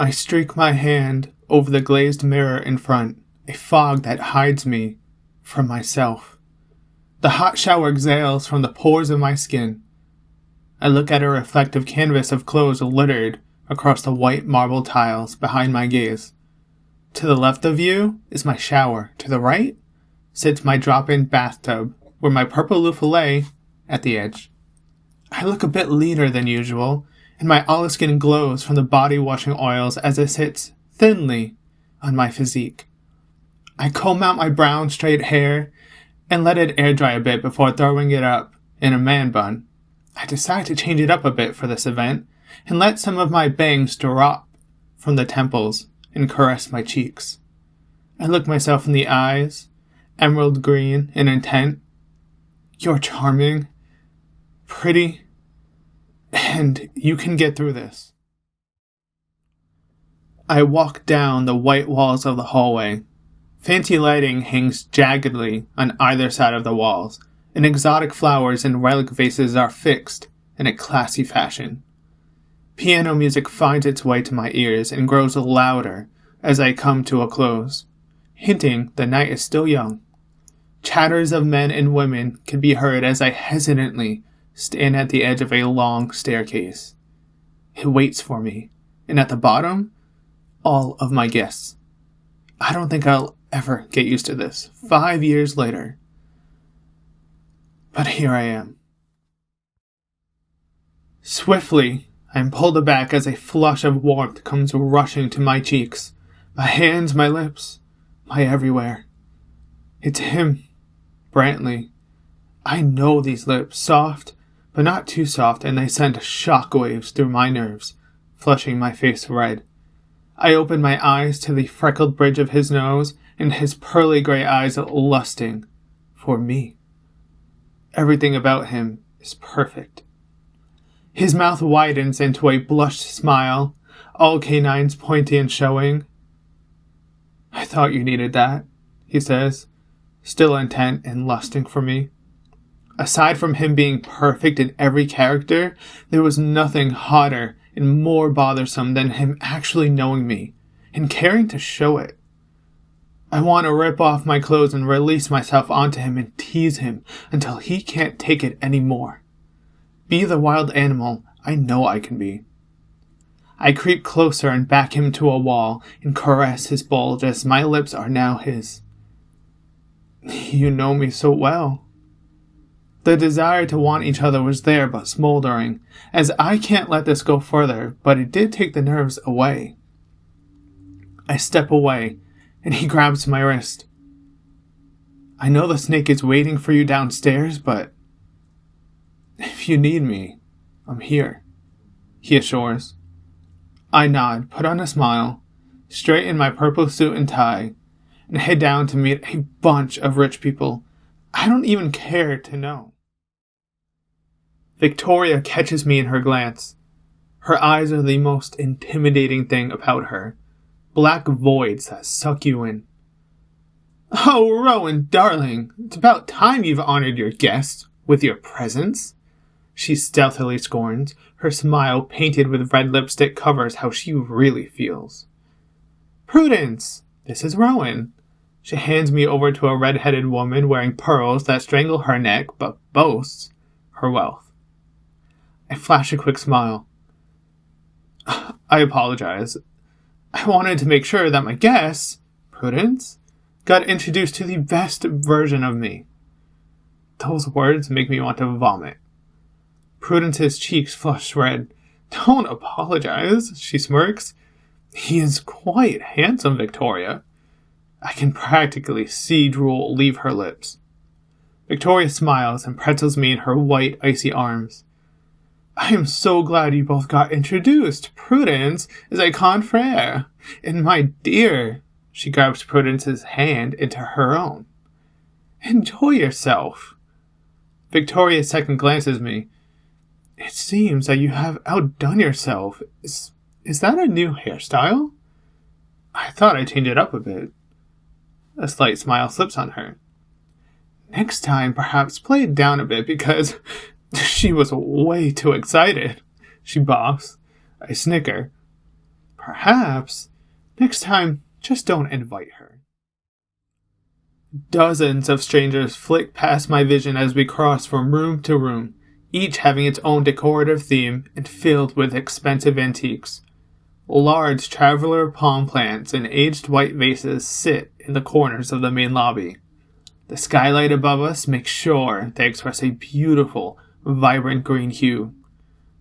I streak my hand over the glazed mirror in front, a fog that hides me from myself. The hot shower exhales from the pores of my skin. I look at a reflective canvas of clothes littered across the white marble tiles behind my gaze. To the left of you is my shower. To the right sits my drop-in bathtub, where my purple loofah lay at the edge. I look a bit leaner than usual, and my olive skin glows from the body-washing oils as it sits thinly on my physique. I comb out my brown, straight hair and let it air dry a bit before throwing it up in a man bun. I decide to change it up a bit for this event and let some of my bangs drop from the temples and caress my cheeks. I look myself in the eyes, emerald green and intent. You're charming, pretty, and you can get through this. I walk down the white walls of the hallway. Fancy lighting hangs jaggedly on either side of the walls, and exotic flowers and relic vases are fixed in a classy fashion. Piano music finds its way to my ears and grows louder as I come to a close, hinting the night is still young. Chatters of men and women can be heard as I hesitantly stand at the edge of a long staircase. It waits for me, and at the bottom, all of my guests. I don't think I'll ever get used to this 5 years later. But here I am. Swiftly, I am pulled aback as a flush of warmth comes rushing to my cheeks, my hands, my lips, my everywhere. It's him, Brantley. I know these lips, soft, but not too soft, and they send shockwaves through my nerves, flushing my face red. I open my eyes to the freckled bridge of his nose and his pearly gray eyes lusting for me. Everything about him is perfect. His mouth widens into a blushed smile, all canines pointy and showing. I thought you needed that, he says, still intent and lusting for me. Aside from him being perfect in every character, there was nothing hotter and more bothersome than him actually knowing me and caring to show it. I want to rip off my clothes and release myself onto him and tease him until he can't take it anymore. Be the wild animal I know I can be. I creep closer and back him to a wall and caress his bulge as my lips are now his. You know me so well. The desire to want each other was there but smoldering, as I can't let this go further, but it did take the nerves away. I step away, and he grabs my wrist. I know the snake is waiting for you downstairs, but if you need me, I'm here, he assures. I nod, put on a smile, straighten my purple suit and tie, and head down to meet a bunch of rich people I don't even care to know. Victoria catches me in her glance. Her eyes are the most intimidating thing about her. Black voids that suck you in. Oh, Rowan, darling, it's about time you've honored your guest with your presence. She stealthily scorns. Her smile, painted with red lipstick, covers how she really feels. Prudence, this is Rowan. She hands me over to a red-headed woman wearing pearls that strangle her neck but boasts her wealth. I flash a quick smile. I apologize. I wanted to make sure that my guests, Prudence, got introduced to the best version of me. Those words make me want to vomit. Prudence's cheeks flush red. Don't apologize, she smirks. He is quite handsome, Victoria. I can practically see drool leave her lips. Victoria smiles and pretzels me in her white, icy arms. I am so glad you both got introduced. Prudence is a confrère. And my dear, she grabs Prudence's hand into her own. Enjoy yourself. Victoria second glances me. It seems that you have outdone yourself. Is that a new hairstyle? I thought I'd change it up a bit. A slight smile slips on her. Next time, perhaps play it down a bit because she was way too excited. She boffs. I snicker. Perhaps next time, just don't invite her. Dozens of strangers flick past my vision as we cross from room to room, each having its own decorative theme and filled with expensive antiques. Large traveler palm plants and aged white vases sit in the corners of the main lobby. The skylight above us makes sure they express a beautiful, vibrant green hue.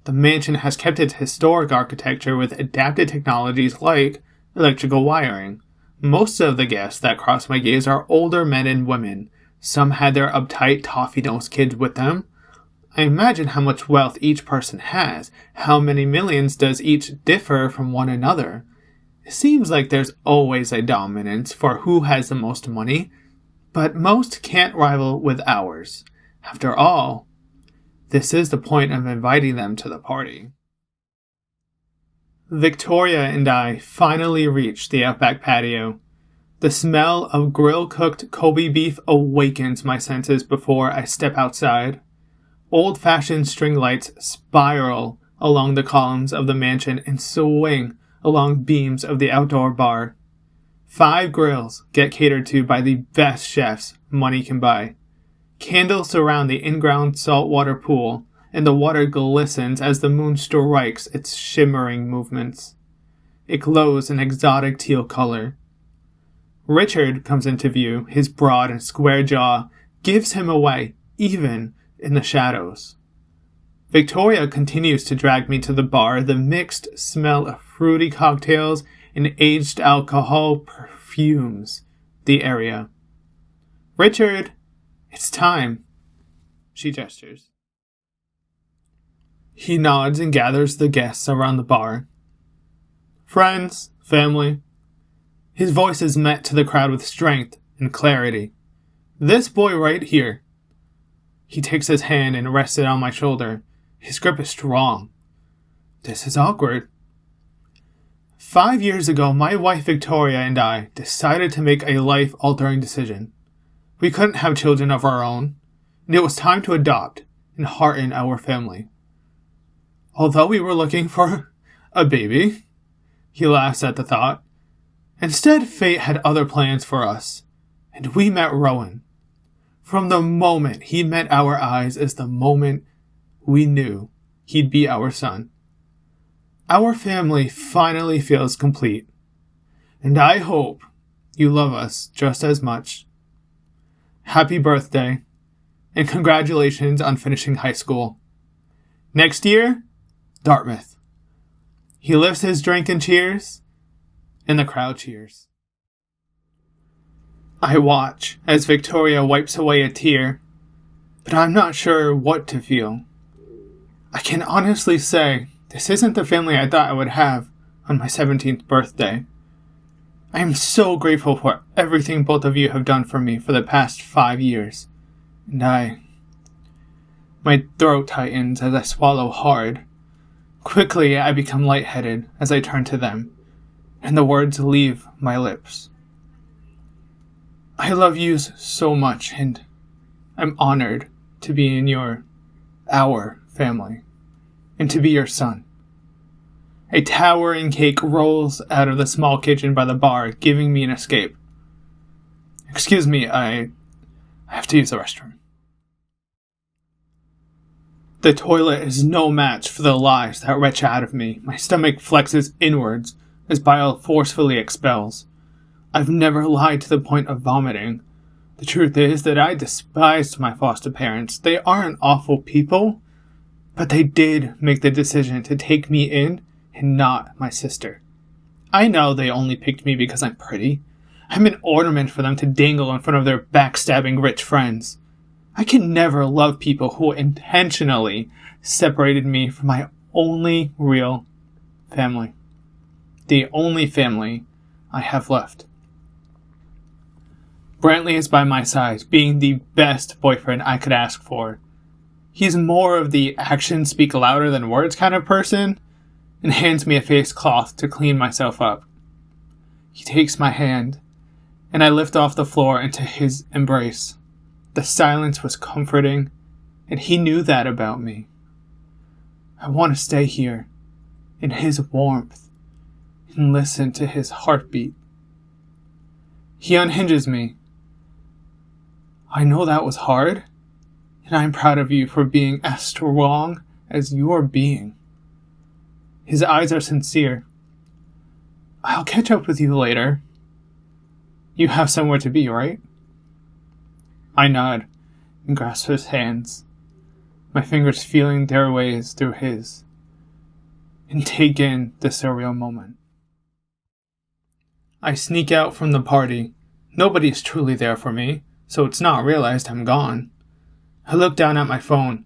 The mansion has kept its historic architecture with adapted technologies like electrical wiring. Most of the guests that cross my gaze are older men and women. Some had their uptight, toffee-nosed kids with them. I imagine how much wealth each person has. How many millions does each differ from one another? It seems like there's always a dominance for who has the most money, but most can't rival with ours. After all, this is the point of inviting them to the party. Victoria and I finally reach the outback patio. The smell of grill-cooked Kobe beef awakens my senses before I step outside. Old-fashioned string lights spiral along the columns of the mansion and swing along beams of the outdoor bar. 5 grills get catered to by the best chefs money can buy. Candles surround the in-ground saltwater pool, and the water glistens as the moon strikes its shimmering movements. It glows an exotic teal color. Richard comes into view. His broad and square jaw gives him away, even in the shadows. Victoria continues to drag me to the bar. The mixed smell of fruity cocktails and aged alcohol perfumes the area. Richard, it's time, she gestures. He nods and gathers the guests around the bar. Friends, family. His voice is met to the crowd with strength and clarity. This boy right here. He takes his hand and rests it on my shoulder. His grip is strong. This is awkward. 5 years ago, my wife Victoria and I decided to make a life-altering decision. We couldn't have children of our own, and it was time to adopt and hearten our family. Although we were looking for a baby, he laughs at the thought. Instead, fate had other plans for us, and we met Rowan. From the moment he met our eyes is the moment we knew he'd be our son. Our family finally feels complete, and I hope you love us just as much. Happy birthday, and congratulations on finishing high school. Next year, Dartmouth. He lifts his drink and cheers, and the crowd cheers. I watch as Victoria wipes away a tear, but I'm not sure what to feel. I can honestly say this isn't the family I thought I would have on my 17th birthday. I am so grateful for everything both of you have done for me for the past 5 years, and my throat tightens as I swallow hard. Quickly, I become lightheaded as I turn to them, and the words leave my lips. I love you so much, and I'm honored to be in our family, and to be your son. A towering cake rolls out of the small kitchen by the bar, giving me an escape. Excuse me, I have to use the restroom. The toilet is no match for the lies that retch out of me. My stomach flexes inwards as bile forcefully expels. I've never lied to the point of vomiting. The truth is that I despised my foster parents. They aren't awful people, but they did make the decision to take me in and not my sister. I know they only picked me because I'm pretty. I'm an ornament for them to dangle in front of their backstabbing rich friends. I can never love people who intentionally separated me from my only real family. The only family I have left. Brantley is by my side, being the best boyfriend I could ask for. He's more of the actions speak louder than words kind of person, and hands me a face cloth to clean myself up. He takes my hand, and I lift off the floor into his embrace. The silence was comforting, and he knew that about me. I want to stay here, in his warmth, and listen to his heartbeat. He unhinges me. I know that was hard, and I'm proud of you for being as strong as you are being. His eyes are sincere. I'll catch up with you later. You have somewhere to be, right? I nod and grasp his hands, my fingers feeling their ways through his, and take in the surreal moment. I sneak out from the party. Nobody's truly there for me, so it's not realized I'm gone. I look down at my phone.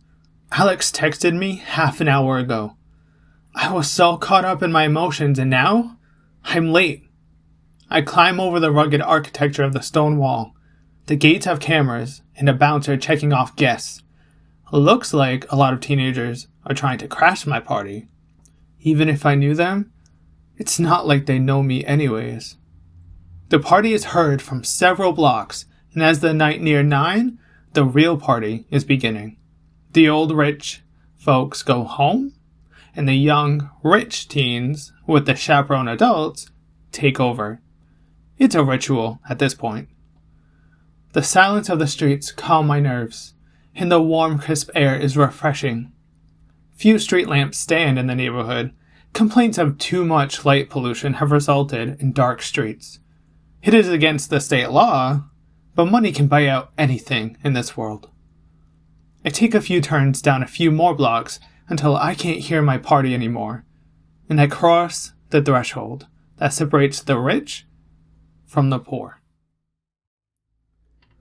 Alex texted me half an hour ago. I was so caught up in my emotions, and now I'm late. I climb over the rugged architecture of the stone wall. The gates have cameras and a bouncer checking off guests. Looks like a lot of teenagers are trying to crash my party. Even if I knew them, it's not like they know me anyways. The party is heard from several blocks, and as the night neared 9, the real party is beginning. The old rich folks go home, and the young rich teens with the chaperone adults take over. It's a ritual at this point. The silence of the streets calm my nerves, and the warm, crisp air is refreshing. Few street lamps stand in the neighborhood. Complaints of too much light pollution have resulted in dark streets. It is against the state law, but money can buy out anything in this world. I take a few turns down a few more blocks until I can't hear my party anymore, and I cross the threshold that separates the rich from the poor.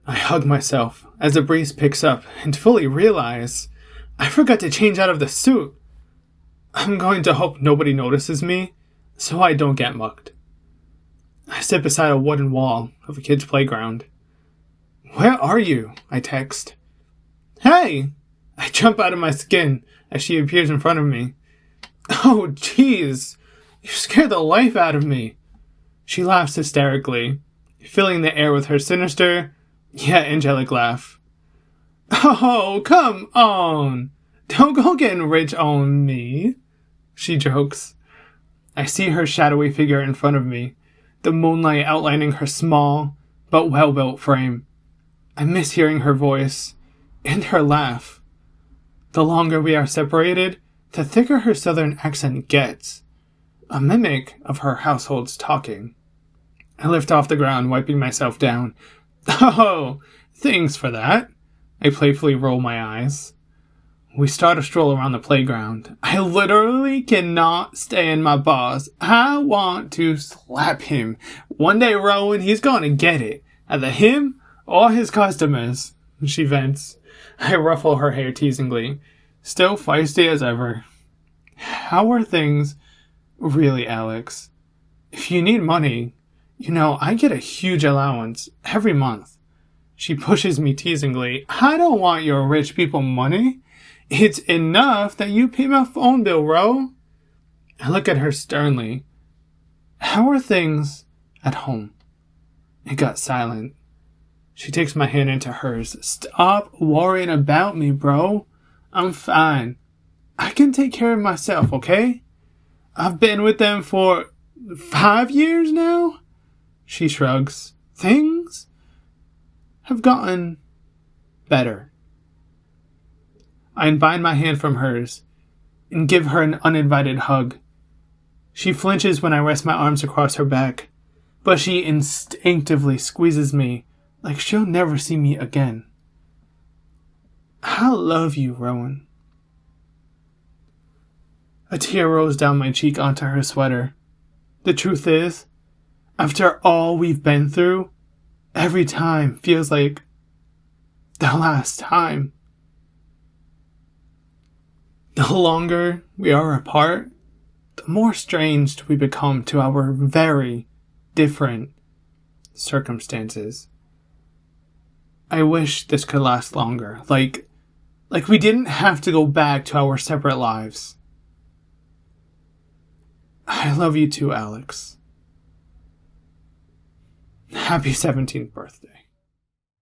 I hug myself as the breeze picks up and fully realize I forgot to change out of the suit. I'm going to hope nobody notices me so I don't get mugged. I sit beside a wooden wall of a kid's playground. Where are you? I text. Hey! I jump out of my skin as she appears in front of me. Oh, jeez. You scared the life out of me. She laughs hysterically, filling the air with her sinister, yet angelic laugh. Oh, come on. Don't go getting rich on me, she jokes. I see her shadowy figure in front of me, the moonlight outlining her small but well-built frame. I miss hearing her voice and her laugh. The longer we are separated, the thicker her southern accent gets, a mimic of her household's talking. I lift off the ground, wiping myself down. Oh, thanks for that. I playfully roll my eyes. We start a stroll around the playground. I literally cannot stand my boss. I want to slap him. One day, Rowan, he's going to get it. Either him or his customers. She vents. I ruffle her hair teasingly. Still feisty as ever. How are things really, Alex? If you need money, I get a huge allowance every month. She pushes me teasingly. I don't want your rich people money. It's enough that you pay my phone bill, Ro. I look at her sternly. How are things at home? It got silent. She takes my hand into hers. Stop worrying about me, bro. I'm fine. I can take care of myself, okay? I've been with them for 5 years now. She shrugs. Things have gotten better. I unbind my hand from hers and give her an uninvited hug. She flinches when I rest my arms across her back, but she instinctively squeezes me like she'll never see me again. I love you, Rowan. A tear rolls down my cheek onto her sweater. The truth is, after all we've been through, every time feels like the last time. The longer we are apart, the more estranged we become to our very different circumstances. I wish this could last longer, like we didn't have to go back to our separate lives. I love you too, Alex. Happy 17th birthday.